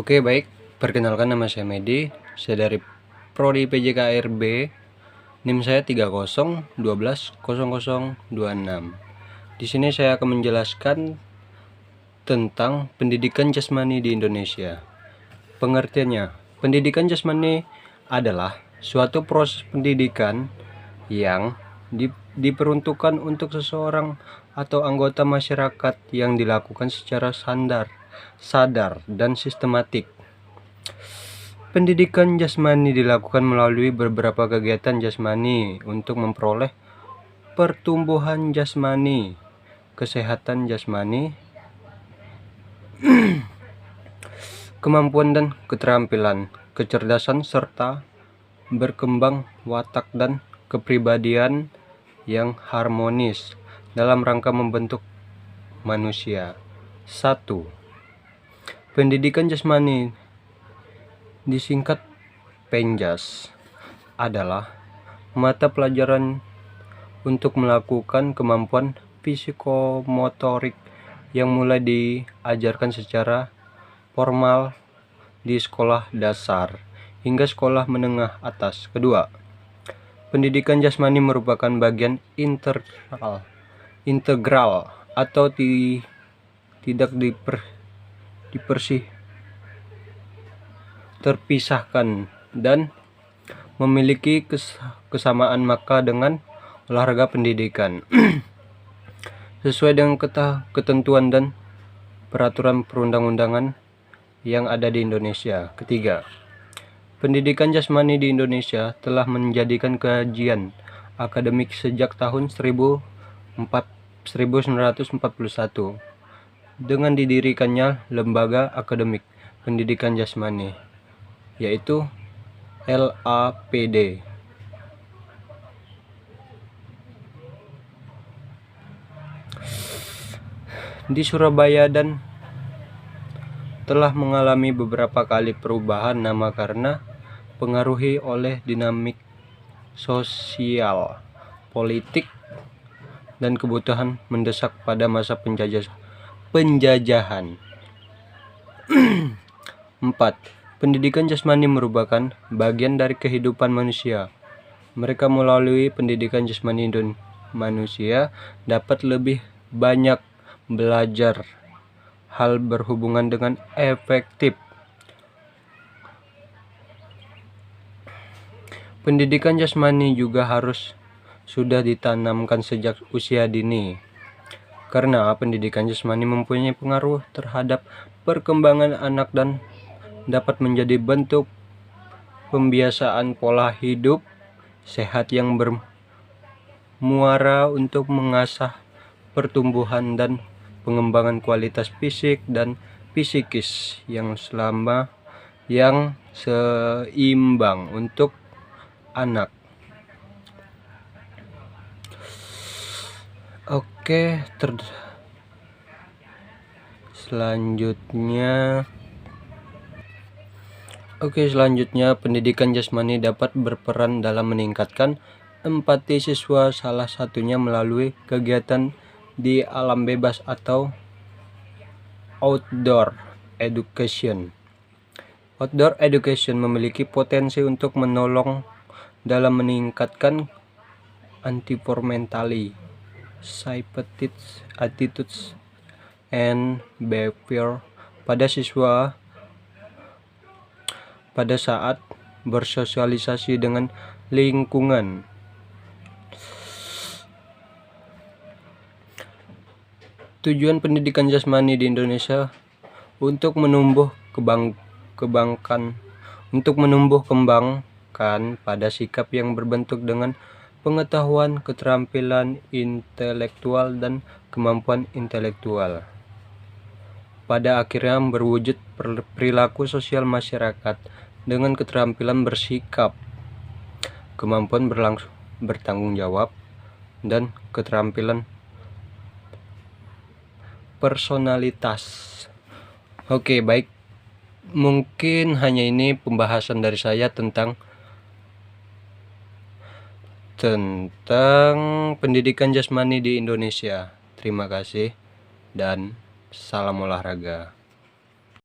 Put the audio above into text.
Oke, baik. Perkenalkan, nama saya Medi. Saya dari Prodi PJKRB. NIM saya 30120026. Di sini saya akan menjelaskan tentang pendidikan jasmani di Indonesia. Pengertiannya, pendidikan jasmani adalah suatu proses pendidikan yang diperuntukkan untuk seseorang atau anggota masyarakat yang dilakukan secara sadar dan sistematik. Pendidikan jasmani dilakukan melalui beberapa kegiatan jasmani untuk memperoleh pertumbuhan jasmani, kesehatan jasmani, kemampuan dan keterampilan, kecerdasan, serta berkembang watak dan kepribadian yang harmonis dalam rangka membentuk manusia. 1. Pendidikan jasmani, disingkat Penjas, adalah mata pelajaran untuk melakukan kemampuan psikomotorik yang mulai diajarkan secara formal di sekolah dasar hingga sekolah menengah atas. Kedua, pendidikan jasmani merupakan bagian integral atau tidak terpisahkan dan memiliki kesamaan maka dengan olahraga pendidikan sesuai dengan ketentuan dan peraturan perundang-undangan yang ada di Indonesia. Ketiga, pendidikan jasmani di Indonesia telah menjadikan kajian akademik sejak tahun 1941 dengan didirikannya Lembaga Akademik Pendidikan Jasmani, yaitu LAPD. Di Surabaya dan telah mengalami beberapa kali perubahan nama karena pengaruhi oleh dinamik sosial, politik, dan kebutuhan mendesak pada masa penjajahan. 4. Pendidikan jasmani merupakan bagian dari kehidupan manusia. Mereka melalui pendidikan jasmani manusia dapat lebih banyak belajar hal berhubungan dengan efektif. Pendidikan jasmani juga harus sudah ditanamkan sejak usia dini, karena pendidikan jasmani mempunyai pengaruh terhadap perkembangan anak dan dapat menjadi bentuk pembiasaan pola hidup sehat yang bermuara untuk mengasah pertumbuhan dan pengembangan kualitas fisik dan psikis yang seimbang untuk anak. Oke, selanjutnya pendidikan jasmani dapat berperan dalam meningkatkan empati siswa, salah satunya melalui kegiatan di alam bebas atau outdoor education. Outdoor education memiliki potensi untuk menolong dalam meningkatkan environmentally sympathetic attitudes and behavior pada siswa pada saat bersosialisasi dengan lingkungan. Tujuan pendidikan jasmani di Indonesia untuk menumbuh kembangkan pada sikap yang berbentuk dengan pengetahuan, keterampilan intelektual, dan kemampuan intelektual. Pada akhirnya berwujud perilaku sosial masyarakat dengan keterampilan bersikap, kemampuan bertanggung jawab, dan keterampilan personalitas. Oke, baik. Mungkin hanya ini pembahasan dari saya tentang pendidikan jasmani di Indonesia. Terima kasih dan salam olahraga.